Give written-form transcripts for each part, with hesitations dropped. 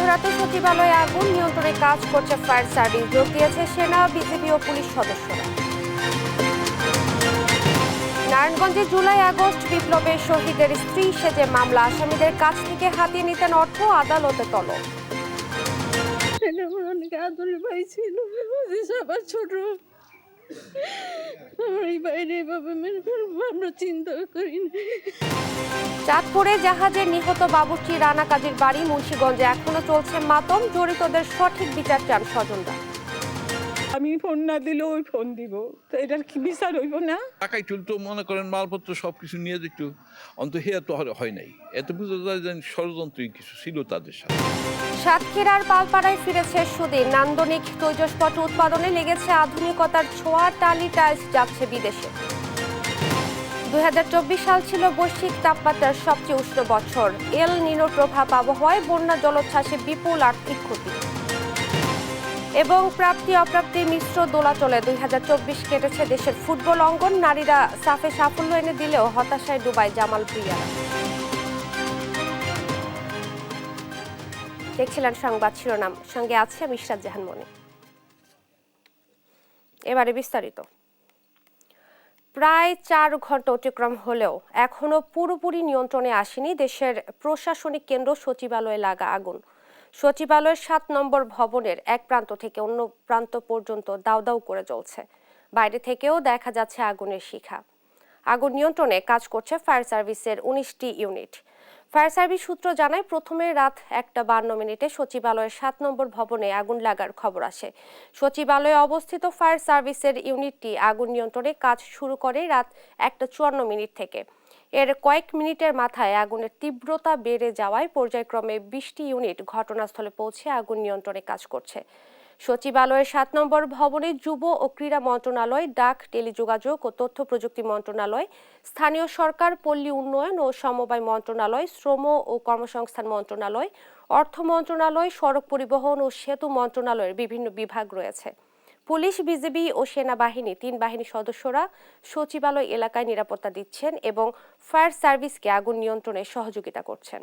মধ্যরাতে সচিবালয়ে আগুন নিয়ন্ত্রণে কাজ করছে ফায়ার সার্ভিস। যোগ দিয়েছে সেনা, বিজিবি ও পুলিশ সদস্যরা। নারায়ণগঞ্জে জুলাই আগস্ট বিপ্লবের শহীদের স্ত্রী সেজে মামলা, আসামিদের কাছ থেকে হাতিয়ে নিতেন অর্থ, আদালতে তলব। অনেক আদরের ভাই ছিল, সবার ছোট। এই বাইরে এভাবে আমরা চিন্তা করি না। চাঁদপুরে জাহাজে নিহত বাবুর্চি রানা কাজীর বাড়ি মুন্সিগঞ্জে এখনো চলছে মাতম, জড়িতদের সঠিক বিচার চান স্বজনরা। আমি ফোন না দিলেও ওই ফোন দিব, তো এটার কি বিচার হইব না? টাকাই চলতো, মনে করেন মালপত্র সবকিছু নিয়ে যেত, অন্ত হেয়া তো হয় নাই। এত বুঝতে যায় যে ষড়যন্ত্রই কিছু ছিল তাদের সাথে। সাতক্ষীরার পালপাড়ায় ফিরেছে সুদিন, নান্দনিক তৈজসপত্র উৎপাদনে লেগেছে আধুনিকতার ছোঁয়া, টালি টাইলস যাচ্ছে বিদেশে। 2024 সাল ছিল বৈশ্বিক তাপমাত্রার সবচেয়ে উষ্ণ বছর। এল নিনোর প্রভাব আবহাওয়ায় বন্যা, জলোচ্ছ্বাসে বিপুল আর্থিক ক্ষতি এবং প্রাপ্তি অপ্রাপ্তি মিশ্র দোলাচলে 2024 কেটেছে দেশের ফুটবল অঙ্গন। নারীরা সাফে সাফল্য এনে দিলেও হতাশায় ডুবায় জামাল ভুঁইয়ারা। দেখছিলেন সংবাদ শিরোনাম, সঙ্গে আছে আমি ইশরাত জাহান মনি। এবারে বিস্তারিত। প্রায় 4 ঘন্টা অতিক্রম হলেও এখনো পুরোপুরি নিয়ন্ত্রণে আসেনি দেশের প্রশাসনিক কেন্দ্র সচিবালয়ে লাগা আগুন। সচিবালয়ের 7 নম্বর ভবনের এক প্রান্ত থেকে অন্য প্রান্ত পর্যন্ত দাউ দাউ করে জ্বলছে। বাইরে থেকেও দেখা যাচ্ছে আগুনের শিখা। আগুন নিয়ন্ত্রণে কাজ করছে ফায়ার সার্ভিসের 19টি ইউনিট। ফায়ার সার্ভিস সূত্র জানায়, প্রথমে রাত 1:52 সচিবালয়ের 7 নম্বর ভবনে আগুন লাগার খবর আসে। সচিবালয়ে অবস্থিত ফায়ার সার্ভিসের ইউনিটটি আগুন নিয়ন্ত্রণে কাজ শুরু করে রাত 1:54 থেকে। এর কয়েক মিনিটের মাথায় আগুনের তীব্রতা বেড়ে যাওয়ায় পর্যায়ক্রমে 20টি ইউনিট ঘটনাস্থলে পৌঁছে আগুন নিয়ন্ত্রণে কাজ করছে। সচিবালয়ের 7 নম্বর ভবনে যুব ও ক্রীড়া মন্ত্রণালয়, ডাক, টেলিযোগাযোগ ও তথ্য প্রযুক্তি মন্ত্রণালয়, স্থানীয় সরকার, পল্লী উন্নয়ন ও সমবায় মন্ত্রণালয়, শ্রম ও কর্মসংস্থান মন্ত্রণালয়, অর্থ মন্ত্রণালয়, সড়ক পরিবহন ও সেতু মন্ত্রণালয়ের বিভিন্ন বিভাগ রয়েছে। পুলিশ, বিজিবি ও সেনাবাহিনী 3 বাহিনীর সদস্যরা সচিবালয় এলাকায় নিরাপত্তা দিচ্ছেন এবং ফায়ার সার্ভিসকে আগুন নিয়ন্ত্রণে সহযোগিতা করছেন।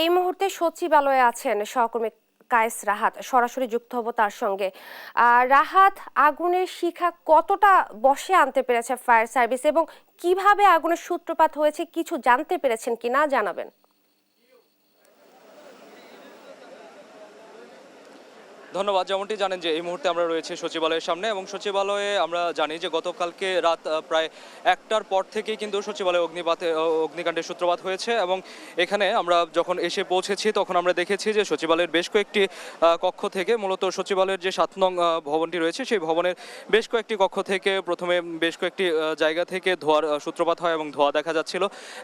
এই মুহূর্তে সচিবালয়ে আছেন সহকর্মী কায়েস রাহাত, সরাসরি যুক্ত হব তার সঙ্গে। রাহাত, আগুনের শিখা কতটা বশে আনতে পেরেছে ফায়ার সার্ভিস এবং কিভাবে আগুনের সূত্রপাত হয়েছে কিছু জানতে পেরেছেন কিনা জানাবেন। ধন্যবাদ। যেমনটি জানেন যে এই মুহূর্তে আমরা রয়েছে সচিবালয়ের সামনে এবং সচিবালয়ে আমরা জানি যে গতকালকে রাত প্রায় 1টার পর থেকেই কিন্তু সচিবালয়ে অগ্নিকাণ্ডের সূত্রপাত হয়েছে এবং এখানে আমরা যখন এসে পৌঁছেছি তখন আমরা দেখেছি যে সচিবালয়ের বেশ কয়েকটি কক্ষ থেকে, মূলত সচিবালয়ের যে 7 নং ভবনটি রয়েছে সেই ভবনের বেশ কয়েকটি কক্ষ থেকে প্রথমে বেশ কয়েকটি জায়গা থেকে ধোঁয়ার সূত্রপাত হয় এবং ধোঁয়া দেখা যাচ্ছিল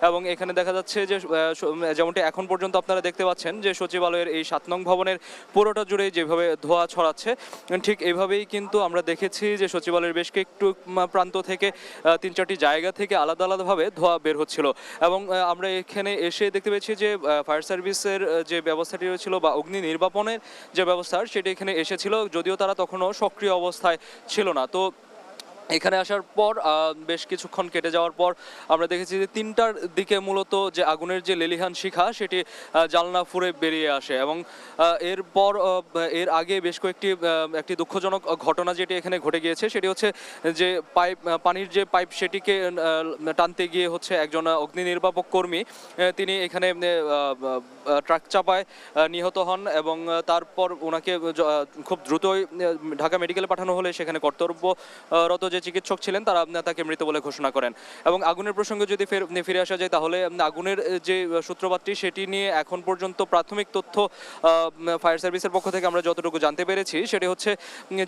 এবং এখানে দেখা যাচ্ছে যে যেমনটি এখন পর্যন্ত আপনারা দেখতে পাচ্ছেন যে সচিবালয়ের এই 7 নং ভবনের পুরোটা জুড়ে যেভাবে ধোঁয়া ছড়াচ্ছে, ঠিক এইভাবেই কিন্তু আমরা দেখেছি যে সচিবালয়ের বেশ কয়েকটু প্রান্ত থেকে 3-4টি জায়গা থেকে আলাদা আলাদাভাবে ধোঁয়া বের হচ্ছিল এবং আমরা এখানে এসে দেখতে পেয়েছি যে ফায়ার সার্ভিসের যে ব্যবস্থাটি রয়েছিল বা অগ্নি নির্বাপনের যে ব্যবস্থা সেটি এখানে এসেছিল, যদিও তারা তখনও সক্রিয় অবস্থায় ছিল না। তো এখানে আসার পর বেশ কিছুক্ষণ কেটে যাওয়ার পর আমরা দেখেছি যে 3টার দিকে মূলত যে আগুনের যে লেলিহান শিখা সেটি জানলা ফুঁড়ে বেরিয়ে আসে এবং এরপর এর আগে বেশ একটি দুঃখজনক ঘটনা যেটি এখানে ঘটে গিয়েছে সেটি হচ্ছে যে পানির যে পাইপ সেটিকে টানতে গিয়ে হচ্ছে একজন অগ্নি নির্বাপক কর্মী তিনি এখানে ট্রাক চাপায় নিহত হন এবং তারপর ওনাকে খুব দ্রুতই ঢাকা মেডিকেলে পাঠানো হলে সেখানে কর্তব্যরত যে চিকিৎসক ছিলেন তারা তাকে মৃত বলে ঘোষণা করেন। এবং আগুনের প্রসঙ্গে যদি ফিরে আসা যায় তাহলে আগুনের যে সূত্রপাতটি সেটি নিয়ে এখন পর্যন্ত প্রাথমিক তথ্য ফায়ার সার্ভিসের পক্ষ থেকে আমরা যতটুকু জানতে পেরেছি সেটি হচ্ছে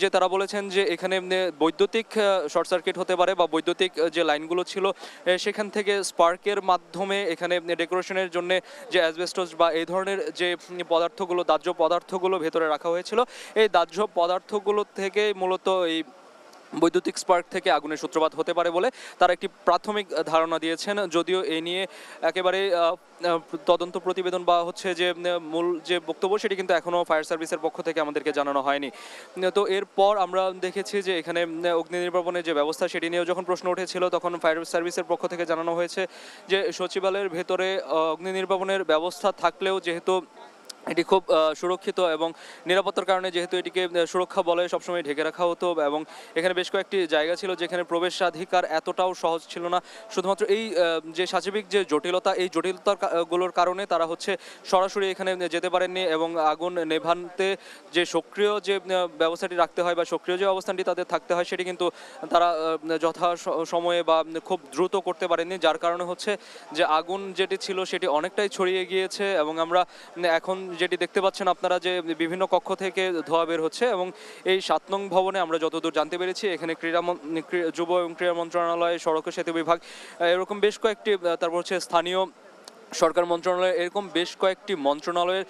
যে তারা বলেছেন যে এখানে বৈদ্যুতিক শর্ট সার্কিট হতে পারে বা বৈদ্যুতিক যে লাইনগুলো ছিল সেখান থেকে স্পার্কের মাধ্যমে এখানে ডেকোরেশনের জন্য যে অ্যাসবেস্টস বা এই ধরনের যে পদার্থগুলো, দাহ্য পদার্থগুলো ভেতরে রাখা হয়েছিল, এই দাহ্য পদার্থগুলো থেকে মূলত এই বৈদ্যুতিক স্পার্ক থেকে আগুনের সূত্রপাত হতে পারে বলে তারা একটি প্রাথমিক ধারণা দিয়েছেন। যদিও এ নিয়ে একেবারে তদন্ত প্রতিবেদন বা হচ্ছে যে মূল যে বক্তব্য সেটি কিন্তু এখনও ফায়ার সার্ভিসের পক্ষ থেকে আমাদেরকে জানানো হয়নি। তো এরপর আমরা দেখেছি যে এখানে অগ্নি নির্বাপনের যে ব্যবস্থা সেটি নিয়েও যখন প্রশ্ন উঠেছিল তখন ফায়ার সার্ভিসের পক্ষ থেকে জানানো হয়েছে যে সচিবালয়ের ভেতরে অগ্নি নির্বাপনের ব্যবস্থা থাকলেও যেহেতু এটি খুব সুরক্ষিত এবং নিরাপত্তার কারণে যেহেতু এটিকে সুরক্ষা বলয়ে সবসময় ঢেকে রাখা হতো এবং এখানে বেশ কয়েকটি জায়গা ছিল যেখানে প্রবেশাধিকার এতটাও সহজ ছিল না। শুধুমাত্র এই যে সার্বিক যে জটিলতা, এই জটিলতাগুলোর কারণে তারা হচ্ছে সরাসরি এখানে যেতে পারেননি এবং আগুন নেভাতে যে সক্রিয় যে ব্যবস্থাটি রাখতে হয় বা সক্রিয় যে অবস্থানটি তাদের থাকতে হয় সেটি কিন্তু তারা যথা সময়ে বা খুব দ্রুত করতে পারেননি, যার কারণে হচ্ছে যে আগুন যেটি ছিল সেটি অনেকটাই ছড়িয়ে গিয়েছে এবং আমরা এখন যেটি দেখতে পাচ্ছেন আপনারা যে বিভিন্ন কক্ষ থেকে ধোঁয়া বের হচ্ছে এবং এই 7 নং ভবনে আমরা যতদূর জানতে পেরেছি এখানে যুব এবং ক্রীড়া মন্ত্রণালয়, সড়ক ও সেতু বিভাগ, এরকম বেশ কয়েকটি, তারপর হচ্ছে স্থানীয় সরকার মন্ত্রণালয়, এরকম বেশ কয়েকটি মন্ত্রণালয়ের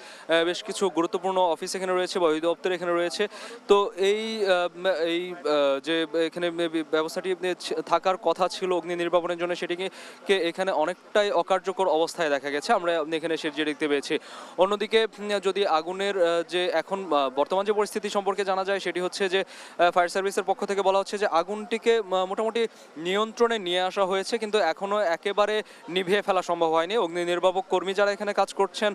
বেশ কিছু গুরুত্বপূর্ণ অফিস এখানে রয়েছে বা অধিদপ্তর এখানে রয়েছে। তো এই যে এখানে ব্যবস্থাটি থাকার কথা ছিল অগ্নি নির্বাপনের জন্য সেটিকে এখানে অনেকটাই অকার্যকর অবস্থায় দেখা গেছে, আমরা এখানে সেটি দেখতে পেয়েছি। অন্যদিকে যদি আগুনের যে এখন বর্তমান যে পরিস্থিতি সম্পর্কে জানা যায় সেটি হচ্ছে যে ফায়ার সার্ভিসের পক্ষ থেকে বলা হচ্ছে যে আগুনটিকে মোটামুটি নিয়ন্ত্রণে নিয়ে আসা হয়েছে, কিন্তু এখনও একেবারে নিভিয়ে ফেলা সম্ভব হয়নি। অগ্নি নির্বাপক কর্মী যারা এখানে কাজ করছেন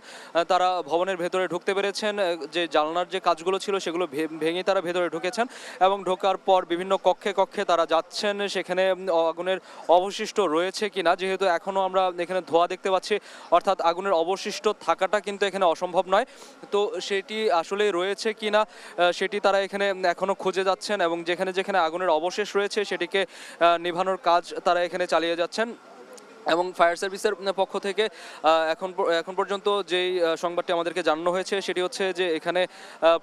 তারা ভবনের ভেতরে ঢুকতে পেরেছেন, যে জানলার যে কাজগুলো ছিল সেগুলো ভেঙে তারা ভেতরে ঢুকেছেন এবং ঢোকার পর বিভিন্ন কক্ষে কক্ষে তারা যাচ্ছেন সেখানে আগুনের অবশিষ্ট রয়েছে কিনা, যেহেতু এখনও আমরা এখানে ধোঁয়া দেখতে পাচ্ছি, অর্থাৎ আগুনের অবশিষ্ট থাকাটা কিন্তু এখানে অসম্ভব নয়। তো সেটি আসলে রয়েছে কিনা সেটি তারা এখানে এখনও খুঁজে যাচ্ছেন এবং যেখানে যেখানে আগুনের অবশেষ রয়েছে সেটিকে নিভানোর কাজ তারা এখানে চালিয়ে যাচ্ছেন। এবং ফায়ার সার্ভিসের পক্ষ থেকে এখন পর্যন্ত যেই সংবাদটি আমাদেরকে জানানো হয়েছে সেটি হচ্ছে যে এখানে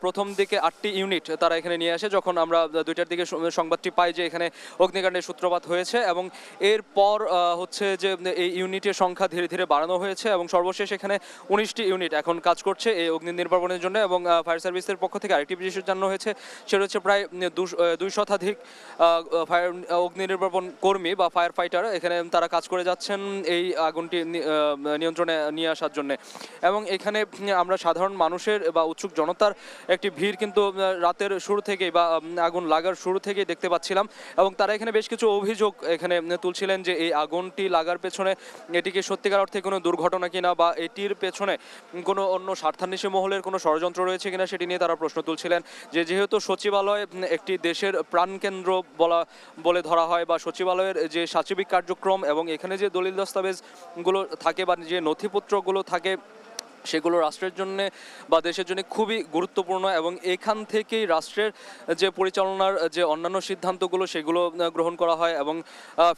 প্রথম দিকে 8টি ইউনিট তারা এখানে নিয়ে আসে, যখন আমরা 2টার দিকে সংবাদটি পাই যে এখানে অগ্নিকাণ্ডের সূত্রপাত হয়েছে এবং এরপর হচ্ছে যে এই ইউনিটের সংখ্যা ধীরে ধীরে বাড়ানো হয়েছে এবং সর্বশেষ এখানে 19টি ইউনিট এখন কাজ করছে এই অগ্নি নির্বাপনের জন্য। এবং ফায়ার সার্ভিসের পক্ষ থেকে আরেকটি বিষয় জানানো হয়েছে সেটা হচ্ছে প্রায় 200 ফায়ার অগ্নি নির্বাপন কর্মী বা ফায়ার ফাইটার এখানে তারা কাজ করে যাচ্ছে এই আগুনটি নিয়ন্ত্রণে নিয়ে আসার জন্য। এবং এখানে আমরা সাধারণ মানুষের বা উৎসুক জনতার একটি ভিড় কিন্তু রাতের শুরু থেকেই বা আগুন লাগার শুরু থেকেই দেখতে পাচ্ছিলাম এবং তারা এখানে বেশ কিছু অভিযোগ এখানে তুলছিলেন যে এই আগুনটি লাগার পেছনে এটিকে সত্যিকার অর্থে কোনো দুর্ঘটনা কিনা বা এটির পেছনে কোনো অন্য স্বার্থান্বেষী মহলের কোনো ষড়যন্ত্র রয়েছে কিনা সেটি নিয়ে তারা প্রশ্ন তুলছিলেন। যেহেতু সচিবালয় একটি দেশের প্রাণকেন্দ্র বলে ধরা হয় বা সচিবালয়ের যে সাচিবিক কার্যক্রম এবং এখানে যে দলিল দস্তাবেজগুলো থাকে বা যে নথিপত্রগুলো থাকে সেগুলো রাষ্ট্রের জন্য বা দেশের জন্য খুবই গুরুত্বপূর্ণ এবং এখান থেকেই রাষ্ট্রের যে পরিচালনার যে অন্যান্য সিদ্ধান্তগুলো সেগুলো গ্রহণ করা হয় এবং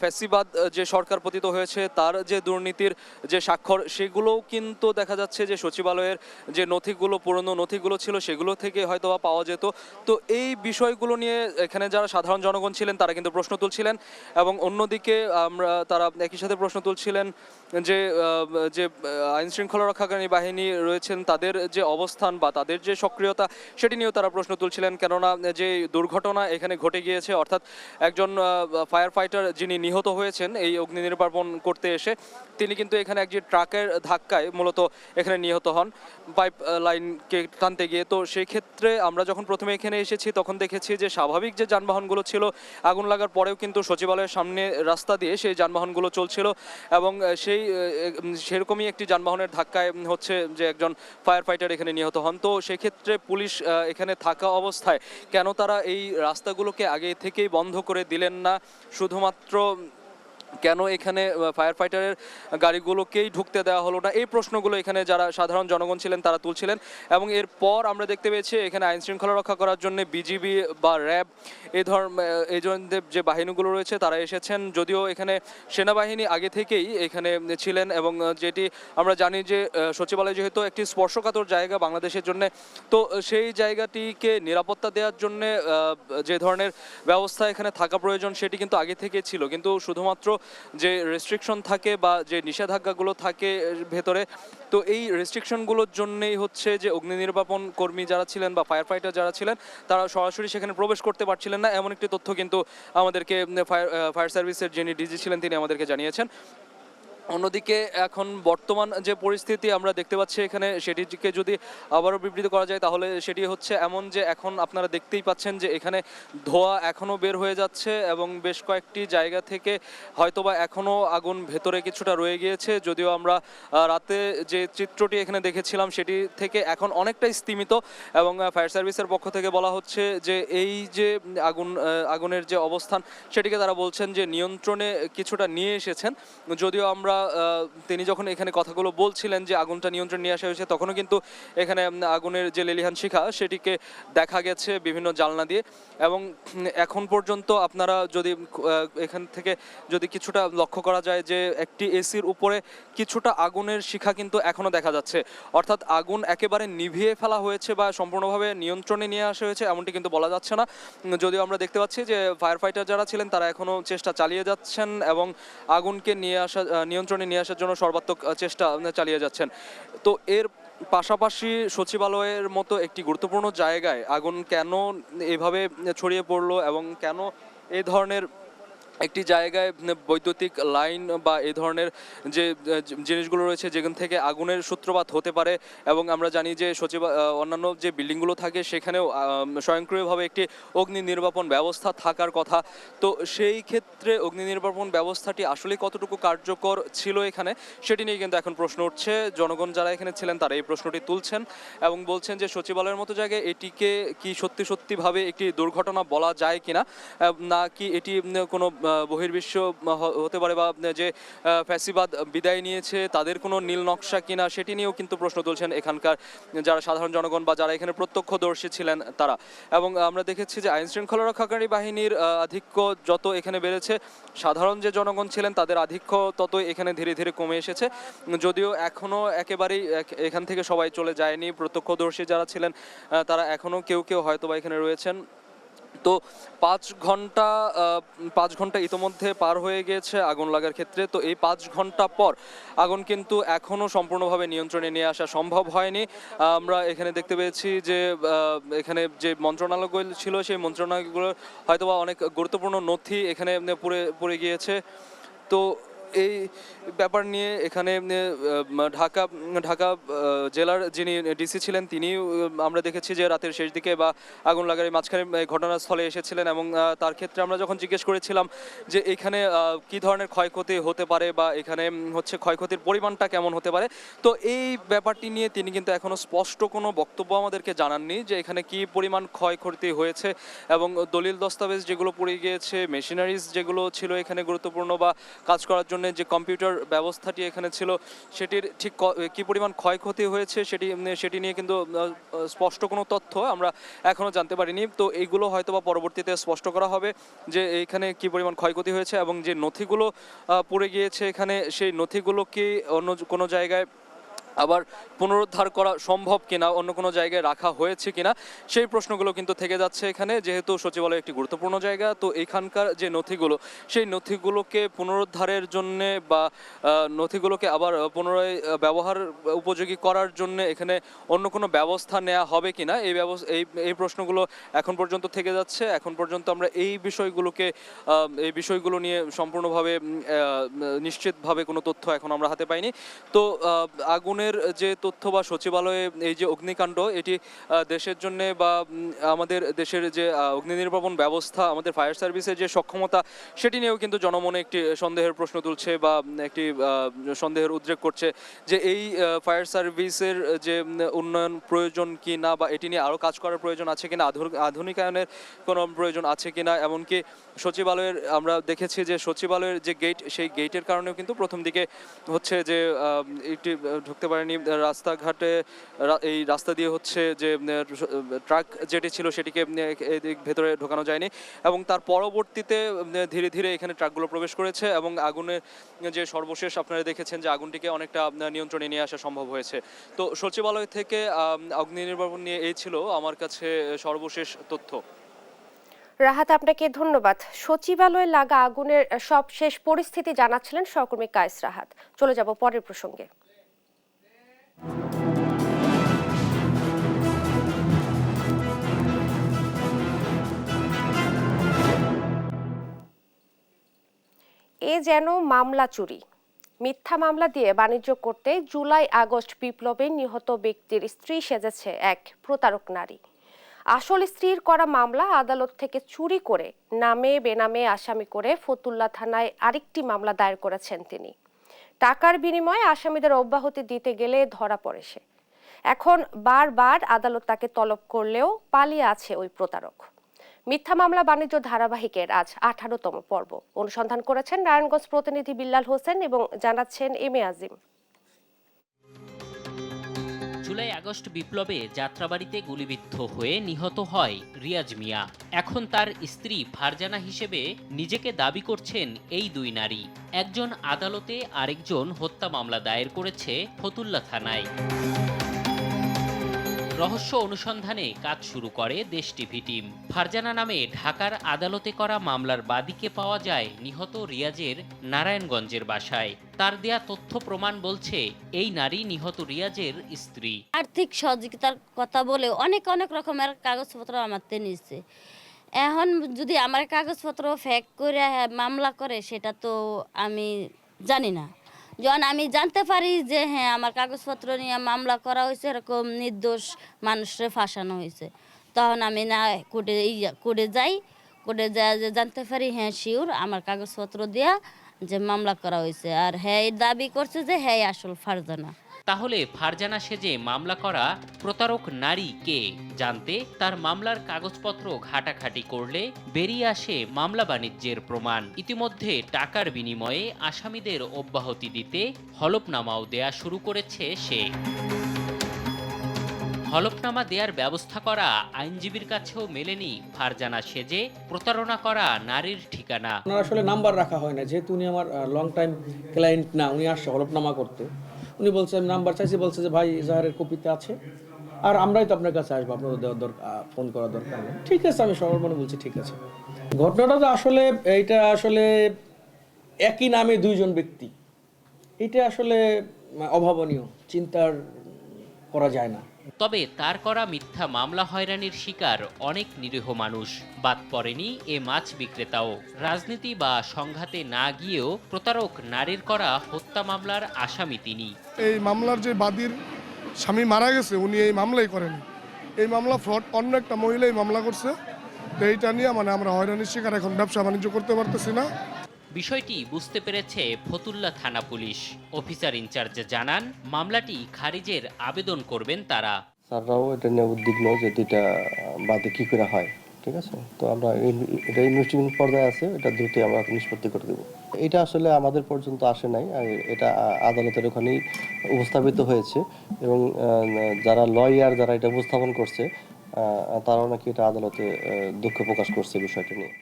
ফ্যাসিবাদ যে সরকার পতিত হয়েছে তার যে দুর্নীতির যে স্বাক্ষর সেগুলোও কিন্তু দেখা যাচ্ছে যে সচিবালয়ের যে নথিগুলো, পুরনো নথিগুলো ছিল সেগুলো থেকে হয়তো বা পাওয়া যেত। তো এই বিষয়গুলো নিয়ে এখানে যারা সাধারণ জনগণ ছিলেন তারা কিন্তু প্রশ্ন তুলছিলেন এবং অন্যদিকে তারা একই সাথে প্রশ্ন তুলছিলেন যে আইন শৃঙ্খলা রক্ষাকারী বাহিনী রয়েছেন তাদের যে অবস্থান বা তাদের যে সক্রিয়তা সেটি নিয়েও তারা প্রশ্ন তুলছিলেন, কেননা যে দুর্ঘটনা এখানে ঘটে গিয়েছে, অর্থাৎ একজন ফায়ার ফাইটার যিনি নিহত হয়েছেন এই অগ্নি নির্বাপন করতে এসে, তিনি কিন্তু এখানে একটি ট্রাকের ধাক্কায় মূলত এখানে নিহত হন পাইপ লাইনকে টানতে গিয়ে। তো সেই ক্ষেত্রে আমরা যখন প্রথমে এখানে এসেছি তখন দেখেছি যে স্বাভাবিক যে যানবাহনগুলো ছিল আগুন লাগার পরেও কিন্তু সচিবালয়ের সামনে রাস্তা দিয়ে সেই যানবাহনগুলো চলছিল এবং সেরকমই একটি যানবাহনের ধাক্কায় হচ্ছে যে একজন ফায়ার ফাইটার এখানে নিহত হন। তো সেক্ষেত্রে পুলিশ এখানে থাকা অবস্থায় কেন তারা এই রাস্তাগুলোকে আগে থেকেই বন্ধ করে দিলেন না, শুধুমাত্র কেন এখানে ফায়ার ফাইটারের গাড়িগুলোকেই ঢুকতে দেওয়া হলো না, এই প্রশ্নগুলো এখানে যারা সাধারণ জনগণ ছিলেন তারা তুলছিলেন। এবং এরপর আমরা দেখতে পেয়েছি এখানে আইন শৃঙ্খলা রক্ষা করার জন্য বিজিবি বা র্যাব এই ধরনের যে বাহিনীগুলো রয়েছে তারা এসেছেন, যদিও এখানে সেনাবাহিনী আগে থেকেই এখানে ছিলেন এবং যেটি আমরা জানি যে সচিবালয় যেহেতু একটি স্পর্শকাতর জায়গা বাংলাদেশের জন্য, তো সেই জায়গাটিকে নিরাপত্তা দেওয়ার জন্য যে ধরনের ব্যবস্থা এখানে থাকা প্রয়োজন সেটি কিন্তু আগে থেকে ছিল, কিন্তু শুধুমাত্র যে রেস্ট্রিকশন থাকে বা যে নিষেধাজ্ঞাগুলো থাকে ভেতরে, তো এই রেস্ট্রিকশনগুলোর জন্যই হচ্ছে যে অগ্নি নির্বাপন কর্মী যারা ছিলেন বা ফায়ার ফাইটার যারা ছিলেন তারা সরাসরি সেখানে প্রবেশ করতে পারছিলেন না, এমন একটি তথ্য কিন্তু আমাদেরকে ফায়ার সার্ভিসের যিনি ডিজি ছিলেন তিনি আমাদেরকে জানিয়েছেন। অন্যদিকে এখন বর্তমান যে পরিস্থিতি আমরা দেখতে পাচ্ছি এখানে, সেটিকে যদি আবারও বিবৃত করা যায় তাহলে সেটি হচ্ছে এমন যে এখন আপনারা দেখতেই পাচ্ছেন যে এখানে ধোঁয়া এখনও বের হয়ে যাচ্ছে এবং বেশ কয়েকটি জায়গা থেকে হয়তোবা এখনও আগুন ভেতরে কিছুটা রয়ে গিয়েছে। যদিও আমরা রাতে যে চিত্রটি এখানে দেখেছিলাম সেটি থেকে এখন অনেকটাই স্তিমিত, এবং ফায়ার সার্ভিসের পক্ষ থেকে বলা হচ্ছে যে এই যে আগুনের যে অবস্থান সেটিকে তারা বলছেন যে নিয়ন্ত্রণে কিছুটা নিয়ে এসেছেন। যদিও আমরা তিনি যখন এখানে কথাগুলো বলছিলেন যে আগুনটা নিয়ন্ত্রণ নিয়ে আসা হয়েছে, তখনও কিন্তু এখানে আগুনের যে লেলিহান শিখা সেটিকে দেখা গেছে বিভিন্ন জানলা দিয়ে। এবং এখন পর্যন্ত আপনারা যদি এখান থেকে যদি কিছুটা লক্ষ্য করা যায় যে একটি এসির উপরে কিছুটা আগুনের শিখা কিন্তু এখনও দেখা যাচ্ছে, অর্থাৎ আগুন একেবারে নিভিয়ে ফেলা হয়েছে বা সম্পূর্ণভাবে নিয়ন্ত্রণে নিয়ে আসা হয়েছে এমনটি কিন্তু বলা যাচ্ছে না। যদিও আমরা দেখতে পাচ্ছি যে ফায়ার ফাইটার যারা ছিলেন তারা এখনও চেষ্টা চালিয়ে যাচ্ছেন এবং আগুনকে নিয়ন্ত্রণে নিয়ে আসার জন্য সর্বাত্মক চেষ্টা চালিয়ে যাচ্ছেন। তো এর পাশাপাশি সচিবালয়ের মতো একটি গুরুত্বপূর্ণ জায়গায় আগুন কেন এভাবে ছড়িয়ে পড়লো এবং কেন এই ধরনের একটি জায়গায় বৈদ্যুতিক লাইন বা এই ধরনের যে জিনিসগুলো রয়েছে যেখান থেকে আগুনের সূত্রপাত হতে পারে, এবং আমরা জানি যে অন্যান্য যে বিল্ডিংগুলো থাকে সেখানেও স্বয়ংক্রিয়ভাবে একটি অগ্নি নির্বাপন ব্যবস্থা থাকার কথা। তো সেই ক্ষেত্রে অগ্নি নির্বাপন ব্যবস্থাটি আসলে কতটুকু কার্যকর ছিল এখানে, সেটি নিয়ে কিন্তু এখন প্রশ্ন উঠছে। জনগণ যারা এখানে ছিলেন তারা এই প্রশ্নটি তুলছেন এবং বলছেন যে সচিবালয়ের মতো জায়গায় এটিকে কি সত্যিভাবে একটি দুর্ঘটনা বলা যায় কিনা, না কি এটি কোনো বহির্বিশ্ব হতে পারে বা যে ফ্যাসিবাদ বিদায় নিয়েছে তাদের কোনো নীল নকশা কিনা, সেটি নিয়েও কিন্তু প্রশ্ন তুলছেন এখানকার যারা সাধারণ জনগণ বা যারা এখানে প্রত্যক্ষদর্শী ছিলেন তারা। এবং আমরা দেখেছি যে আইন শৃঙ্খলা রক্ষাকারী বাহিনীর আধিক্য যত এখানে বেড়েছে, সাধারণ যে জনগণ ছিলেন তাদের আধিক্য তত এখানে ধীরে ধীরে কমে এসেছে। যদিও এখনও একেবারেই এখান থেকে সবাই চলে যায়নি, প্রত্যক্ষদর্শী যারা ছিলেন তারা এখনও কেউ কেউ হয়তো বা এখানে রয়েছেন। তো 5 ঘন্টা ইতোমধ্যে পার হয়ে গিয়েছে আগুন লাগার ক্ষেত্রে। তো এই 5 ঘন্টা পর আগুন কিন্তু এখনও সম্পূর্ণভাবে নিয়ন্ত্রণে নিয়ে আসা সম্ভব হয়নি। আমরা এখানে দেখতে পেয়েছি যে এখানে যে মন্ত্রণালয়গুলো ছিল সেই মন্ত্রণালয়গুলো হয়তোবা অনেক গুরুত্বপূর্ণ নথি এখানে পড়ে গিয়েছে। তো এই ব্যাপার নিয়ে এখানে ঢাকা জেলার যিনি ডিসি ছিলেন তিনি আমরা দেখেছি যে রাতের শেষ দিকে বা আগুন লাগার মাঝখানে ঘটনাস্থলে এসেছিলেন, এবং তার ক্ষেত্রে আমরা যখন জিজ্ঞেস করেছিলাম যে এখানে কি ধরনের ক্ষয়ক্ষতি হতে পারে বা এখানে হচ্ছে ক্ষয়ক্ষতির পরিমাণটা কেমন হতে পারে, তো এই ব্যাপারটি নিয়ে তিনি কিন্তু এখনও স্পষ্ট কোনো বক্তব্য আমাদেরকে জানাননি যে এখানে কি পরিমাণ ক্ষয়ক্ষতি হয়েছে। এবং দলিল দস্তাবেজ যেগুলো পড়ে গিয়েছে, মেশিনারিজ যেগুলো ছিল এখানে গুরুত্বপূর্ণ বা কাজ করার জন্য যে কম্পিউটার ব্যবস্থাটি এখানে ছিল সেটির ঠিক কি পরিমাণ ক্ষয়ক্ষতি হয়েছে সেটি নিয়ে কিন্তু স্পষ্ট কোনো তথ্য আমরা এখনও জানতে পারিনি। তো এইগুলো হয়তো বা পরবর্তীতে স্পষ্ট করা হবে যে এখানে কি পরিমাণ ক্ষয়ক্ষতি হয়েছে এবং যে নথিগুলো পড়ে গিয়েছে এখানে সেই নথিগুলো কি অন্য কোনো জায়গায় আবার পুনরুদ্ধার করা সম্ভব কিনা, অন্য কোনো জায়গায় রাখা হয়েছে কিনা, সেই প্রশ্নগুলো কিন্তু থেকে যাচ্ছে এখানে। যেহেতু সচিবালয় একটি গুরুত্বপূর্ণ জায়গা, তো এখানকার যে নথিগুলো সেই নথিগুলোকে পুনরুদ্ধারের জন্যে বা নথিগুলোকে আবার পুনরায় ব্যবহার উপযোগী করার জন্য এখানে অন্য কোনো ব্যবস্থা নেওয়া হবে কিনা, এই প্রশ্নগুলো এখন পর্যন্ত থেকে যাচ্ছে। এখন পর্যন্ত আমরা এই বিষয়গুলো নিয়ে সম্পূর্ণভাবে নিশ্চিতভাবে কোনো তথ্য এখন আমরা হাতে পাইনি। তো আগুনের যে তথ্য বা সচিবালয়ে এই যে অগ্নিকাণ্ড, এটি দেশের জন্য বা আমাদের দেশের যে অগ্নি নির্বাপন ব্যবস্থা, আমাদের ফায়ার সার্ভিসের যে সক্ষমতা, সেটি নিয়েও কিন্তু জনমনে একটি সন্দেহের প্রশ্ন তুলছে বা একটি সন্দেহের উদ্রেক করছে যে এই ফায়ার সার্ভিসের যে উন্নয়ন প্রয়োজন কি না, বা এটি নিয়ে আরও কাজ করার প্রয়োজন আছে কিনা, আধুনিকায়নের কোনো প্রয়োজন আছে কিনা। এমনকি সচিবালয়ের আমরা দেখেছি যে সচিবালয়ের যে গেট, সেই গেটের কারণেও কিন্তু প্রথম দিকে হচ্ছে যে একটি ঢুকতে পারেনি রাস্তাঘাটে, এই রাস্তা দিয়ে হচ্ছে যে ট্রাক যেটি ছিল সেটিকে ভেতরে ঢোকানো যায়নি, এবং তার পরবর্তীতে ধীরে ধীরে এখানে ট্রাকগুলো প্রবেশ করেছে এবং আগুনের যে সর্বশেষ আপনারা দেখেছেন যে আগুনটিকে অনেকটা নিয়ন্ত্রণে নিয়ে আসা সম্ভব হয়েছে। তো সচিবালয় থেকে অগ্নি নির্বাপন নিয়ে এই ছিল আমার কাছে সর্বশেষ তথ্য। রাহাত, আপনাকে ধন্যবাদ। সচিবালয়ে লাগা আগুনের সবশেষ পরিস্থিতি জানাচ্ছিলেন সহকর্মী কায়েস রাহাত। চলে যাব পরের প্রসঙ্গে। এ যেন মামলা চুরি। মিথ্যা মামলা দিয়ে বাণিজ্য করতে জুলাই আগস্ট বিপ্লবে নিহত ব্যক্তির স্ত্রী সেজেছে এক প্রতারক নারী। আসল স্ত্রীর করা মামলা আদালত থেকে চুরি করে নামে বেনামে আসামি করে ফতুল্লা থানায় আরেকটি মামলা দায়ের করেছেন তিনি। টাকার বিনিময়ে আসামিদের অব্যাহতি দিতে গেলে ধরা পড়ে সে। এখন বারবার আদালত তাকে তলব করলেও পালিয়ে আছে ওই প্রতারক। মিথ্যা মামলা বাণিজ্য ধারাবাহিকের আজ 18তম পর্ব। অনুসন্ধান করেছেন নারায়ণগঞ্জ প্রতিনিধি বিল্লাল হোসেন এবং জানাচ্ছেন M A Azim. July August বিপ্লবে যাত্রাবাড়িতে গুলিবিদ্ধ হয়ে নিহত হয় রিয়াজ মিয়া। এখন তার স্ত্রী ফারজানা হিসেবে নিজেকে দাবি করছেন এই দুই নারী। একজন আদালতে, আরেকজন হত্যা মামলা দায়ের করেছে ফতুল্লা থানায়। রহস্য অনুসন্ধানে কাজ শুরু করে দেশ টিভি টিম। ফারজানা নামে ঢাকার আদালতে করা মামলার বাদীকে পাওয়া যায় নিহত রিয়াজের নারায়ণগঞ্জের বাসায়। তার দেয়া তথ্য প্রমাণ বলছে এই নারী নিহত রিয়াজের স্ত্রী। আর্থিক সহযোগিতার কথা বলে অনেক রকমের কাগজপত্র আমার নিচ্ছে। এখন যদি আমার কাগজপত্র ফেক করে মামলা করে সেটা তো আমি জানি না। যখন আমি জানতে পারি যে হ্যাঁ আমার কাগজপত্র নিয়ে মামলা করা হয়েছে, এরকম নির্দোষ মানুষরে ফাঁসানো হয়েছে, তখন আমি না কোর্টে যাই। কোর্টে যায় যে জানতে পারি হ্যাঁ শিওর আমার কাগজপত্র দেয়া যে মামলা করা হয়েছে। আর হ্যাঁ দাবি করছে যে হ্যাঁ আসল ফারজানা। তাহলে ফারজানা সেজে মামলা করা প্রতারক নারী কে? জানতে তার মামলার কাগজপত্র ঘাটাঘাটি করলে বেরিয়ে আসে মামলা বাণিজ্যের প্রমাণ। ইতিমধ্যে টাকার বিনিময়ে আসামিদের অব্যাহতি দিতে হলফনামাও দেয়া শুরু করেছে সে। হলফনামা দেওয়ার ব্যবস্থা করা আইনজীবীর কাছেও মেলেনি ফারজানা সেজে প্রতারণা করা নারীর ঠিকানা। ওনার আসলে নাম্বার রাখা হয় না, যেহেতু উনি আমার লং টাইম ক্লায়েন্ট না, উনি আসছে হলফনামা করতে। উনি বলছে আমি নাম্বার চাইছি, বলছে যে ভাই ইজাহারের কপিতে আছে, আর আমরাই তো আপনার কাছে আসবো, আপনাদের দেওয়ার দরকার, ফোন করার দরকার নেই। ঠিক আছে, আমি সবার মনে বলছি ঠিক আছে। ঘটনাটা তো আসলে এইটা আসলে একই নামে দুইজন ব্যক্তি, এটা আসলে অভাবনীয়, চিন্তার করা যায় না। তবে তার করা মিথ্যা মামলা হয়রানির শিকার অনেক নিরীহ মানুষ। বাদ পড়েনি এ মাছ বিক্রেতাও। রাজনীতি বা সংঘাতে না গিয়েও প্রতারক নারীর করা হত্যা মামলার আসামি তিনি। এই মামলার যে বাদীর স্বামী মারা গেছে, উনি এই মামলাই করেনি, এই মামলা ফ্রড, অন্য একটা মহিলাই মামলা করছে। তো এইটা নিয়ে আমরা হয়রানির শিকার, এখন ব্যবসা বাণিজ্য করতে পারতেছি না। বিষয়টি বুঝতে পেরেছে ফতুল্লা থানা পুলিশ। অফিসার ইনচার্জ জানান মামলাটি খারিজের আবেদন করবেন তারা। স্যাররাও এটা নিয়ে উদ্বিগ্ন যে দুইটা বাদে কি করে হয়, ঠিক আছে। তো আমরা এটা ইনভেস্টিগেশন পর্যায়ে আছে, এটা দ্রুত আমরা নিষ্পত্তি করে দেবো। এটা আসলে আমাদের পর্যন্ত আসে নাই, এটা আদালতের ওখানেই উপস্থাপিত হয়েছে এবং যারা লয়ার যারা এটা উপস্থাপন করছে তারাও নাকি এটা আদালতে দুঃখ প্রকাশ করছে বিষয়টা নিয়ে।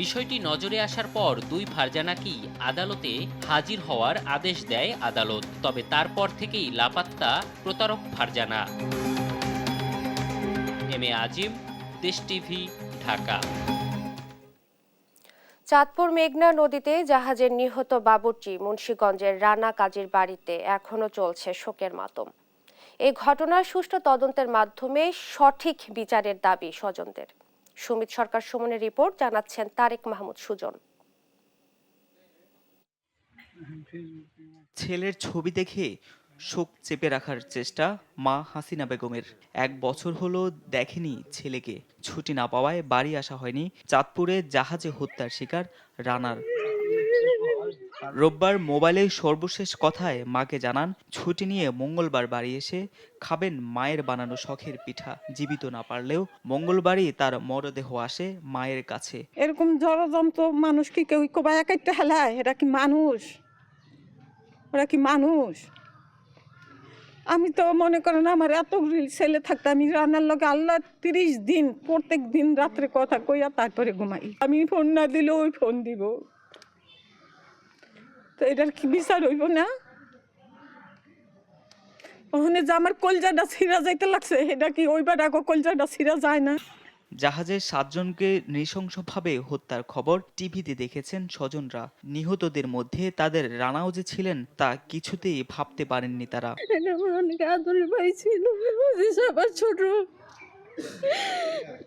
বিষয়টি নজরে আসার পর দুই ফারজানাকেই আদালতে হাজির হওয়ার আদেশ দেয় আদালত। তবে তারপর থেকেই লাপাত্তা প্রতারক ফারজানা। এম এ আজিম, দেশ টিভি, ঢাকা। চাঁদপুর মেঘনা নদীতে জাহাজের নিহত বাবুর্চি মুন্সিগঞ্জের রানা কাজীর বাড়িতে এখনো চলছে শোকের মাতম। এই ঘটনার সুষ্ঠু তদন্তের মাধ্যমে সঠিক বিচারের দাবি স্বজনদের। সুমিত সরকার সুমনের রিপোর্ট, জানাচ্ছেন তারেক মাহমুদ সুজন। ছেলের ছবি দেখে শোক চেপে রাখার চেষ্টা মা হাসিনা বেগমের। 1 বছর হলো দেখেনি ছেলেকে। ছুটি না পাওয়ায় বাড়ি আসা হয়নি। চাঁদপুরে জাহাজে হত্যার শিকার রানার। রোববার মোবাইলে সর্বশেষ কথায় মাকে জানান ছুটি নিয়ে মঙ্গলবার বাড়ি এসে খাবেন মায়ের বানানো শখের পিঠা। জীবিত না পারলেও মঙ্গলবারই তার মরদেহ আসে মায়ের কাছে। এরকম জড়যন্ত্র মানুষ কি কেউ কোবায় কাটতে হেলায়? এরা কি মানুষ? ওরা কি মানুষ? আমি তো মনে করেন আমার এত ছেলে থাকতে আমি রান্নার লগে আল্লাহ 30 দিন প্রত্যেক দিন রাত্রে কথা কইয়া তারপরে ঘুমাই। আমি ফোন না দিলে ওই ফোন দিব, তো এটার কি বিচার হইব না? ওখানে যে আমার কলজাটা ছিঁড়া যাইতে লাগছে, এটা কি ওইবার আগে কলজাটা ছিঁড়া যায় না? জাহাজের 7 জনকে নৃশংসভাবে হত্যার খবর টিভিতে দেখেছেন স্বজনরা। নিহতদের মধ্যে তাদের রানাও যে ছিলেন তা কিছুতেই ভাবতে পারেননি তারা। আমার অনেক আদরের ভাই ছিল, সবার ছোট।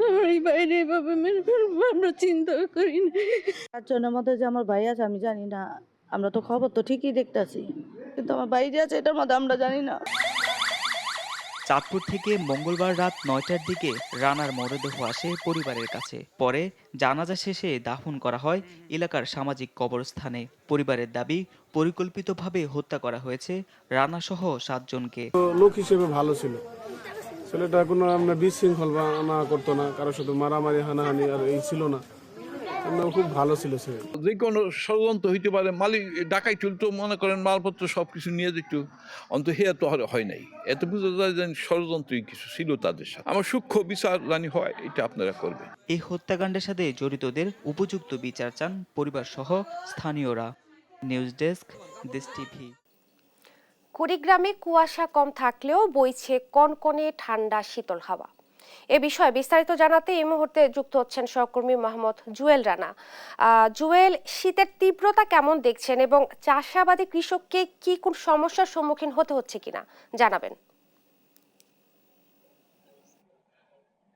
আমার এই বাইরে এভাবে মেরে ফেলবো আমরা চিন্তা করি না। 4 জনের মধ্যে যে আমার ভাই আছে আমি জানি না। আমরা তো খবর তো ঠিকই দেখতাছি, কিন্তু আমার ভাই যে আছে এটার মধ্যে আমরা জানি না। চাঁদপুর থেকে মঙ্গলবার রাত 9টার দিকে রানার মরদেহ আসে পরিবারের কাছে। পরে জানাজা শেষে দাফন করা হয় এলাকার সামাজিক কবরস্থানে। পরিবারের দাবি, পরিকল্পিতভাবে হত্যা করা হয়েছে রানা সহ 7 জনকে। লোক হিসেবে ভালো ছিল ছেলেটা, কোনো আমরা বিশৃঙ্খল বা না করতো না, কারোর সাথে মারামারি হানাহানি আর এই ছিল না, খুব ভালো ছিল ছেলে। যে কোনো ষড়যন্ত্র হইতে পারে, মালিক ডাকাই চলতো, মনে করেন মালপত্র সবকিছু নিয়ে যেত, অন্তত হেয়া তো হয় নাই। এত বুঝা যায় যে ষড়যন্ত্রই কিছু ছিল তাদের সাথে। আমার সূক্ষ্ম বিচার জানি হয়, এটা আপনারা করবেন। এই হত্যাকাণ্ডের সাথে জড়িতদের উপযুক্ত বিচার চান পরিবার সহ স্থানীয়রা। নিউজ ডেস্ক, দেশ টিভি। কুড়িগ্রামে কুয়াশা কম থাকলেও বইছে কনকনে ঠান্ডা শীতল হাওয়া। এ বিষয়ে বিস্তারিত জানাতে এই মুহূর্তে যুক্ত হচ্ছেন সহকর্মী মোহাম্মদ জুয়েল রানা। জুয়েল, শীতের তীব্রতা কেমন দেখছেন এবং চাষাবাদী কৃষককে কি কোন সমস্যার সম্মুখীন হতে হচ্ছে কিনা জানাবেন।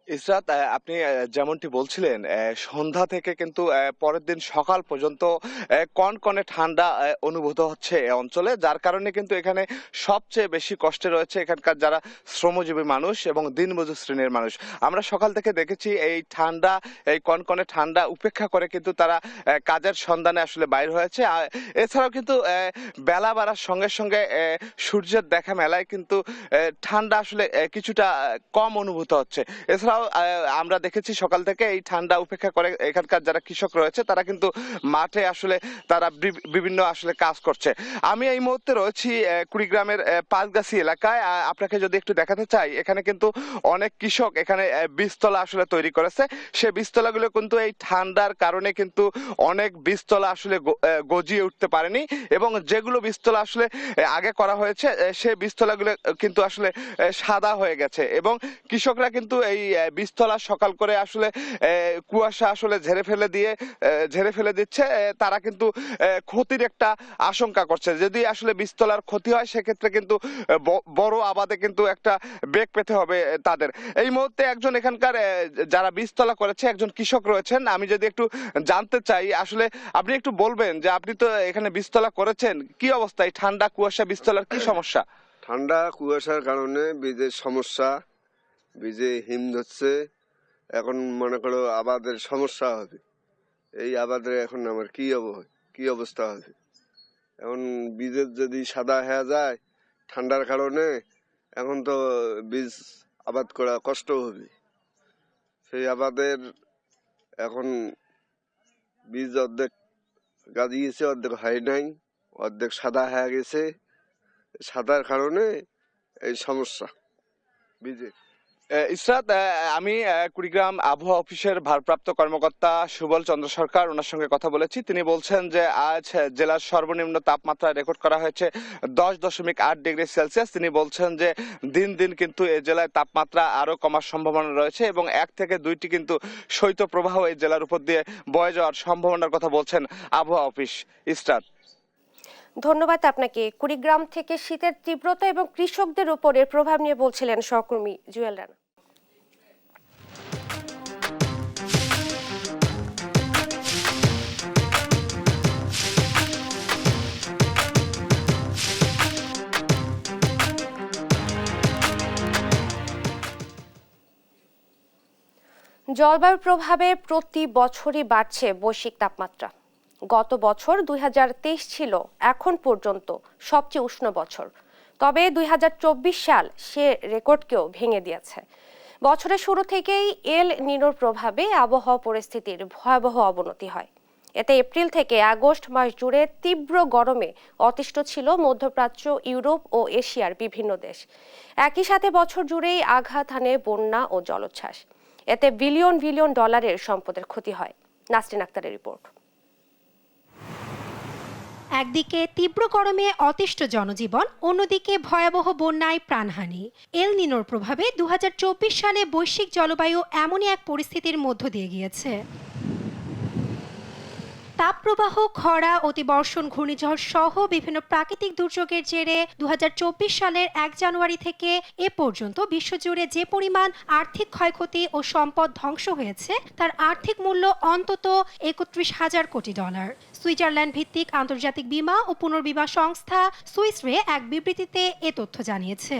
ইসরাত, আপনি যেমনটি বলছিলেন, সন্ধ্যা থেকে কিন্তু পরের দিন সকাল পর্যন্ত কনকনে ঠান্ডা অনুভূত হচ্ছে এই অঞ্চলে, যার কারণে কিন্তু এখানে সবচেয়ে বেশি কষ্টে রয়েছে এখানকার যারা শ্রমজীবী মানুষ এবং দিনমজুর শ্রেণীর মানুষ। আমরা সকাল থেকে দেখেছি এই ঠান্ডা, এই কনকনে ঠান্ডা উপেক্ষা করে কিন্তু তারা কাজের সন্ধানে আসলে বাইর হয়েছে। এছাড়াও কিন্তু বেলা বাড়ার সঙ্গে সঙ্গে সূর্যের দেখা মেলায় কিন্তু ঠান্ডা আসলে কিছুটা কম অনুভূত হচ্ছে। এছাড়াও আমরা দেখেছি সকাল থেকে এই ঠান্ডা উপেক্ষা করে এখানকার যারা কৃষক রয়েছে তারা কিন্তু মাঠে আসলে তারা বিভিন্ন আসলে কাজ করছে। আমি এই মুহূর্তে রয়েছি কুড়িগ্রামের পাঁচগাছি এলাকায়। আপনাকে যদি একটু দেখাতে চাই, এখানে কিন্তু অনেক কৃষক এখানে বীজতলা আসলে তৈরি করেছে। সে বীজতলাগুলো কিন্তু এই ঠান্ডার কারণে কিন্তু অনেক বীজতলা আসলে গজিয়ে উঠতে পারেনি, এবং যেগুলো বীজতলা আসলে আগে করা হয়েছে সে বীজতলাগুলো কিন্তু আসলে সাদা হয়ে গেছে, এবং কৃষকরা কিন্তু এই বীজতলা সকাল করে আসলে কুয়াশা আসলে ঝেড়ে ফেলে দিচ্ছে। তারা কিন্তু ক্ষতির একটা আশঙ্কা করছে। যদি আসলে বীজতলার ক্ষতি হয় সেক্ষেত্রে কিন্তু বড় আবাদে কিন্তু একটা বেগ পেতে হবে তাদের। এই মুহূর্তে একজন এখানকার যারা বীজতলা করেছে একজন কৃষক রয়েছেন। আমি যদি একটু জানতে চাই, আসলে আপনি একটু বলবেন যে আপনি তো এখানে বীজতলা করেছেন, কি অবস্থায় ঠান্ডা কুয়াশা বীজতলার কি সমস্যা? ঠান্ডা কুয়াশার কারণে বীজের সমস্যা, বীজে হিম ধরছে। এখন মনে করো আবাদের সমস্যা হবে। এই আবাদের এখন আমার কি অবস্থা হবে? এখন বীজের যদি সাদা হয়ে যায় ঠান্ডার কারণে, এখন তো বীজ আবাদ করা কষ্ট হবে। সেই আবাদের এখন বীজ অর্ধেক গাজিয়েছে, অর্ধেক হয় নাই, অর্ধেক সাদা হয়ে গেছে। সাদার কারণে এই সমস্যা বীজের। ইসরাত, আমি কুড়িগ্রাম আবহাওয়া অফিসের ভারপ্রাপ্ত কর্মকর্তা সুবল চন্দ্র সরকার, ওনার সঙ্গে কথা বলেছি। তিনি বলছেন যে আজ জেলার সর্বনিম্ন তাপমাত্রা রেকর্ড করা হয়েছে 10.8 ডিগ্রি সেলসিয়াস। তিনি বলছেন যে দিন দিন কিন্তু এই জেলায় তাপমাত্রা আরো কমার সম্ভাবনা রয়েছে, এবং 1 থেকে 2টি কিন্তু শৈত্যপ্রবাহ এই জেলার উপর দিয়ে বয়ে যাওয়ার সম্ভাবনার কথা বলছেন আবহাওয়া অফিস। ইসরাত, ধন্যবাদ আপনাকে। কুড়িগ্রাম থেকে শীতের তীব্রতা এবং কৃষকদের উপরে প্রভাব নিয়ে বলছিলেন সহকর্মী জুয়েল রানা। জলবায়ুর প্রভাবে প্রতি বছরই বাড়ছে বৈশ্বিক তাপমাত্রা। গত বছর 2023 ছিল এখন পর্যন্ত সবচেয়ে উষ্ণ বছর, তবে 2024 সাল সে রেকর্ডকেও ভেঙে দিয়েছে। বছরের শুরু থেকেই এল নিনোর প্রভাবে আবহাওয়া পরিস্থিতির ভয়াবহ অবনতি হয়। এতে এপ্রিল থেকে আগস্ট মাস জুড়ে তীব্র গরমে অতিষ্ঠ ছিল মধ্যপ্রাচ্য, ইউরোপ ও এশিয়ার বিভিন্ন দেশ। একই সাথে বছর জুড়েই আঘাত হানে বন্যা ও জলোচ্ছ্বাস। এতে বিলিয়ন বিলিয়ন ডলারের সম্পদের ক্ষতি হয়। নাসরিন আক্তারের রিপোর্ট। একদিকে তীব্র গরমে অতিষ্ঠ জনজীবন, অন্যদিকে ভয়াবহ বন্যায় প্রাণহানি। এল নিনোর প্রভাবে 2024 সালে বৈশ্বিক জলবায়ু এমনই এক পরিস্থিতির মধ্য দিয়ে গিয়েছে। তাপপ্রবাহ, খরা, অতিবর্ষণ, ঘূর্ণিঝড় সহ বিভিন্ন প্রাকৃতিক দুর্যোগের জেরে 2024 সালের 1 জানুয়ারি থেকে এ পর্যন্ত বিশ্বজুড়ে যে পরিমাণ আর্থিক ক্ষয়ক্ষতি ও সম্পদ ধ্বংস হয়েছে তার আর্থিক মূল্য অন্তত $31,000 কোটি। সুইজারল্যান্ড ভিত্তিক আন্তর্জাতিক বীমা ও পুনর্বিমা সংস্থা সুইস রে এক বিবৃতিতে এ তথ্য জানিয়েছে।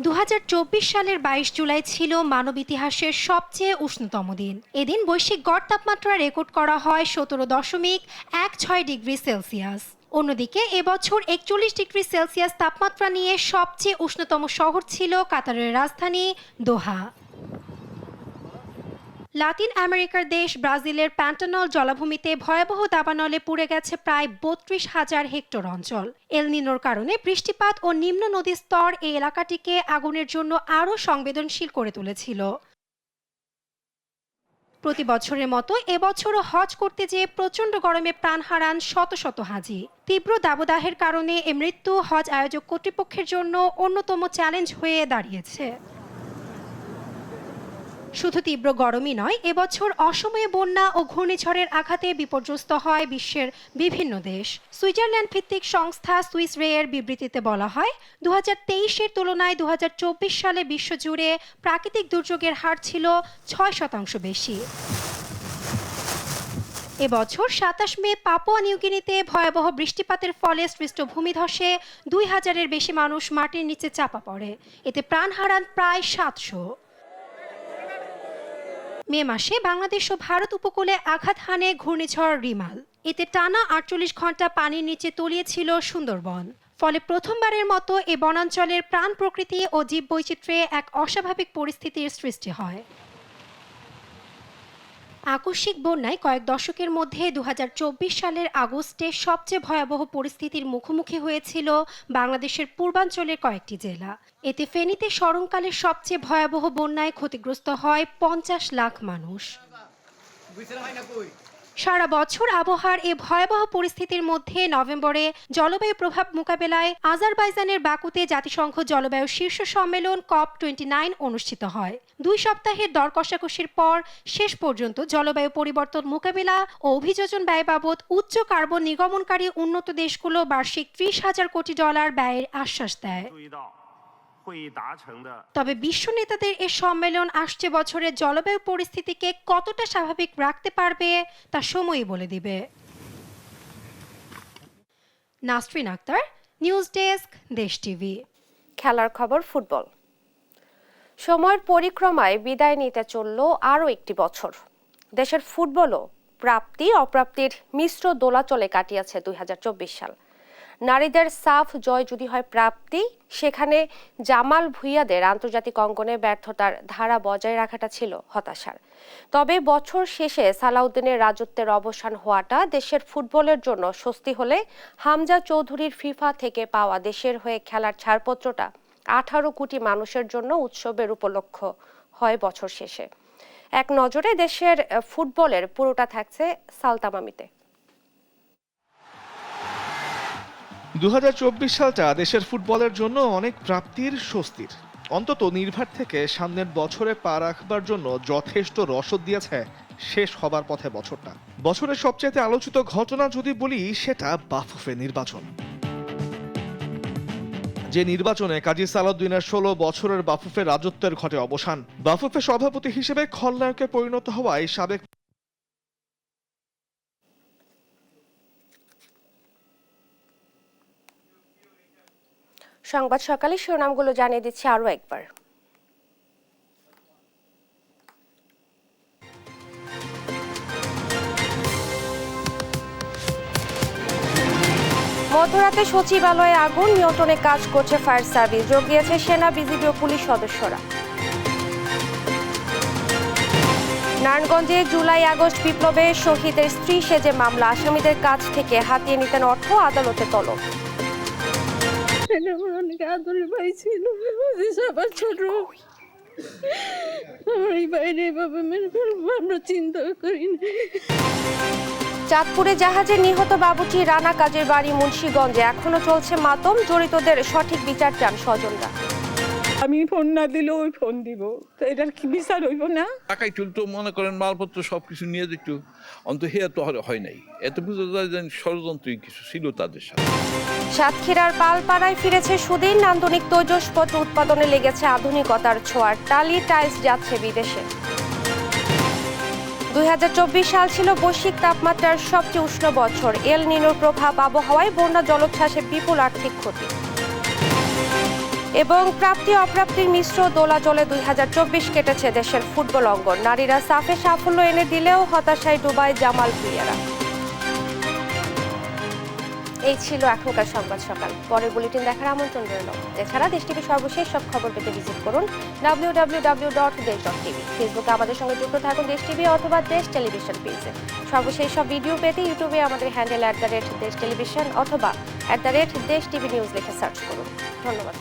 2024 সালের 22 জুলাই ছিল মানব ইতিহাসের সবচেয়ে উষ্ণতম দিন। এদিন বৈশ্বিক গড় তাপমাত্রা রেকর্ড করা হয় 17.16 ডিগ্রি সেলসিয়াস। অন্যদিকে এবছর 41 ডিগ্রি সেলসিয়াস তাপমাত্রা নিয়ে সবচেয়ে উষ্ণতম শহর ছিল কাতারের রাজধানী দোহা। লাতিন আমেরিকার দেশ ব্রাজিলের প্যান্টানল জলাভূমিতে ভয়াবহ দাবানলে পুড়ে গেছে প্রায় 32,000 হেক্টর অঞ্চল। এল নিনোর কারণে বৃষ্টিপাত ও নিম্ন নদীর স্তর এই এলাকাটিকে আগুনের জন্য আরও সংবেদনশীল করে তুলেছিল। প্রতি বছরের মতো এবছরও হজ করতে যেয়ে প্রচণ্ড গরমে প্রাণ হারান শত শত হাজি। তীব্র দাবদাহের কারণে এ মৃত্যু হজ আয়োজক কর্তৃপক্ষের জন্য অন্যতম চ্যালেঞ্জ হয়ে দাঁড়িয়েছে। শুধু তীব্র গরমই নয়, এবছর অসময়ে বন্যা ও ঘূর্ণিঝড়ের আঘাতে বিপর্যস্ত হয় বিশ্বের বিভিন্ন দেশ। সুইজারল্যান্ড ভিত্তিক সংস্থা সুইস রে এর বিবৃতিতে বলা হয়, 2023-এর তুলনায় 2024 সালে বিশ্বজুড়ে প্রাকৃতিক দুর্যোগের হার ছিল 6% বেশি। এবছর 27 মে পাপুয়া নিউগিনিতে ভয়াবহ বৃষ্টিপাতের ফলে সৃষ্ট ভূমিধসে 2000-এর বেশি মানুষ মাটির নিচে চাপা পড়ে। এতে প্রাণ হারান প্রায় 700। মে মাসে বাংলাদেশ ও ভারত উপকূলে আঘাত হানে ঘূর্ণিঝড় রিমাল। এতে টানা 48 ঘন্টা পানির নিচে তলিয়েছিল সুন্দরবন। ফলে প্রথমবারের মতো এ বনাঞ্চলের প্রাণ প্রকৃতি ও জীববৈচিত্র্যে এক অস্বাভাবিক পরিস্থিতির সৃষ্টি হয়। আকস্মিক বন্যায় কয়েক দশকের মধ্যে 2024 সালের আগস্টে সবচেয়ে ভয়াবহ পরিস্থিতির মুখোমুখি হয়েছিল বাংলাদেশের পূর্বাঞ্চলের কয়েকটি জেলা। এতে ফেনীতে স্মরণকালের সবচেয়ে ভয়াবহ বন্যায় ক্ষতিগ্রস্ত হয় 50 লাখ মানুষ। সারা বছর আবহাওয়ার এই ভয়াবহ পরিস্থিতির মধ্যে নভেম্বরে জলবায়ু প্রভাব মোকাবেলায় আজারবাইজানের বাকুতে জাতিসংঘ জলবায়ু শীর্ষ সম্মেলন COP29 অনুষ্ঠিত হয়। 2 সপ্তাহের দর কষাকষির পর শেষ পর্যন্ত জলবায়ু পরিবর্তন মোকাবেলা ও অভিযোজন ব্যয় বাবদ উচ্চ কার্বন নির্গমনকারী উন্নত দেশগুলো বার্ষিক $30,000 কোটি ব্যয়ের আশ্বাস দেয়। তবে বিশ্ব নেতাদের এ সম্মেলন আসছে বছরের জলবায়ু পরিস্থিতিকে কতটা স্বাভাবিক রাখতে পারবে তা সময়ই বলে দিবে। নাসরিন আক্তার, নিউজ ডেস্ক, দেশ টিভি। খেলার খবর ফুটবল। সময়ের পরিক্রমায় বিদায় নিতে চলল আরও একটি বছর। দেশের ফুটবলও প্রাপ্তি অপ্রাপ্তির মিশ্র দোলাচলে কাটিয়েছে 2024 সাল। নারীদের সাফ জয় যদি হয় প্রাপ্তি, সেখানে জামাল ভুঁইয়াদের আন্তর্জাতিক অঙ্গনে ব্যর্থতার ধারা বজায় রাখাটা ছিল হতাশার। তবে বছর শেষে সালাউদ্দিনের রাজত্বের অবসান হওয়াটা দেশের ফুটবলের জন্য স্বস্তি হলে হামজা চৌধুরীর ফিফা থেকে পাওয়া দেশের হয়ে খেলার ছাড়পত্রটা 18 কোটি মানুষের জন্য উৎসবের উপলক্ষ হয় বছর শেষে। এক নজরে দেশের ফুটবলের পুরোটা থাকছে সালতামামিতে। 2024 সালটা দেশের ফুটবলের জন্য অনেক প্রাপ্তির, স্বস্তির। অন্তত নির্ভার থেকে সামনের বছরে পা রাখবার জন্য যথেষ্ট রসদ দিয়েছে শেষ হবার পথে বছরটা। বছরের সবচেয়ে আলোচিত ঘটনা যদি বলি, সেটা বাফুফে নির্বাচন। যে নির্বাচনে কাজী সালাউদ্দিনের 16 বছরের বাফুফে রাজত্বের ঘটে অবসান। বাফুফে সভাপতি হিসেবে খলনায়কে পরিণত হওয়ায় সাবেক সংবাদ সকালে শিরোনামগুলো জানিয়ে দিচ্ছি আরও একবার। মধ্যরাতে সচিবালয়ে আগুন, নিয়ন্ত্রণে কাজ করছে ফায়ার সার্ভিস, যোগ দিয়েছে সেনা, বিজিবি ও পুলিশ সদস্যরা। নারায়ণগঞ্জে জুলাই আগস্ট বিপ্লবে শহীদের স্ত্রী সেজে মামলা, আসামিদের কাছ থেকে হাতিয়ে নিতেন অর্থ, আদালতে তলব। অনেক আদরের ভাই ছিল, সবার ছোট আমার এই বাইরে এভাবে মেরে ফেলবো আমরা চিন্তা করি না। চাঁদপুরে জাহাজে নিহত বাবুটি রানা কাজের বাড়ি মুন্সিগঞ্জে এখনো চলছে মাতম, জড়িতদের সঠিক বিচার চান স্বজনরা। আমি ফোন না দিলে ওই ফোন দিব, তো এটার কি বিচার হইব না? টাকাই তুলতো মনে করেন মালপত্র সবকিছু নিয়ে যেত, অন্ত হেয়া তো হয় নাই। এত বুঝা যায় যে ষড়যন্ত্রই কিছু ছিল তাদের সাথে। সাতক্ষীরার পালপাড়ায় ফিরেছে সুদিন, নান্দনিক তৈজসপত্র উৎপাদনে লেগেছে আধুনিকতার ছোঁয়ার, টালি টাইলস যাচ্ছে বিদেশে। 2024 সাল ছিল বৈশ্বিক তাপমাত্রার সবচেয়ে উষ্ণ বছর। এল নিনোর প্রভাব আবহাওয়ায় বন্যা জলোচ্ছ্বাসে বিপুল আর্থিক ক্ষতি এবং প্রাপ্তি অপ্রাপ্তির মিশ্র দোলাচলে 2024 কেটেছে দেশের ফুটবল অঙ্গন। নারীরা সাফে সাফল্য এনে দিলেও হতাশায় ডুবায় জামাল ভুঁইয়ারা। এই ছিল এখনকার সংবাদ সকাল। পরের বুলেটিন দেখার আমন্ত্রণ রইল। এছাড়া দেশ টিভি সর্বশেষ সব খবর পেতে ভিজিট করুন www.desh.tv। ফেসবুকে আমাদের সঙ্গে যুক্ত থাকুন দেশ টিভি অথবা দেশ টেলিভিশন পেজে। সর্বশেষ সব ভিডিও পেতে ইউটিউবে আমাদের হ্যান্ডেল @দেশ টেলিভিশন অথবা @দেশ টিভি নিউজ লিখে সার্চ করুন। ধন্যবাদ।